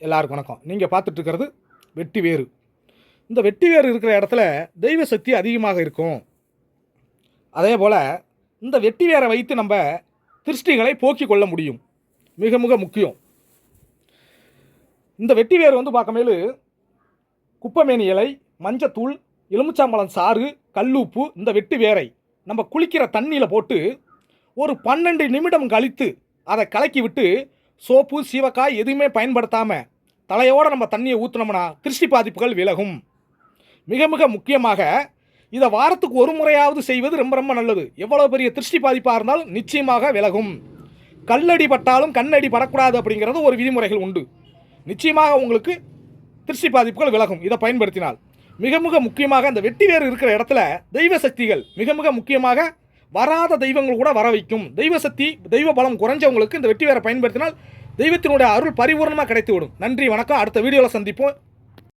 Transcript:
எல்லாருக்கும் வணக்கம். நீங்கள் பார்த்துட்டு இருக்கிறது வெட்டி வேறு. இந்த வெட்டி வேறு இருக்கிற இடத்துல தெய்வ சக்தி அதிகமாக இருக்கும். அதே போல் இந்த வெட்டி வேரை வைத்து நம்ம திருஷ்டிகளை போக்கிக் கொள்ள முடியும். மிக மிக முக்கியம். இந்த வெட்டி வேறு பார்க்கமேலு குப்பைமேனி இலை, மஞ்சத்தூள், எலுமிச்சாம்பழம் சாறு, கல்லுப்பு, இந்த வெட்டி வேரை நம்ம குளிக்கிற தண்ணியில் போட்டு ஒரு 12 நிமிடம் கழித்து அதை கலக்கி விட்டு சோப்பு சீவக்காய் எதுவுமே பயன்படுத்தாமல் தலையோடு நம்ம தண்ணியை ஊற்றினோம்னா திருஷ்டி பாதிப்புகள் விலகும். மிக மிக முக்கியமாக இதை வாரத்துக்கு ஒரு முறையாவது செய்வது ரொம்ப ரொம்ப நல்லது. எவ்வளோ பெரிய திருஷ்டி பாதிப்பாக இருந்தாலும் நிச்சயமாக விலகும். கல்லடி பட்டாலும் கண்ணடி படக்கூடாது அப்படிங்கிறது ஒரு விதிமுறைகள் உண்டு. நிச்சயமாக உங்களுக்கு திருஷ்டி பாதிப்புகள் விலகும் இதை பயன்படுத்தினால். மிக மிக முக்கியமாக அந்த வெட்டி வேறு இருக்கிற இடத்துல தெய்வ சக்திகள் மிக மிக முக்கியமாக வராத தெய்வங்கள் கூட வர வைக்கும். தெய்வ சக்தி தெய்வ பலம் குறைஞ்சவங்களுக்கு இந்த வெட்டி வேரை பயன்படுத்தினால் தெய்வத்தினுடைய அருள் பரிபூர்ணமாக கிடைத்து விடும். நன்றி, வணக்கம். அடுத்த வீடியோவில் சந்திப்போம்.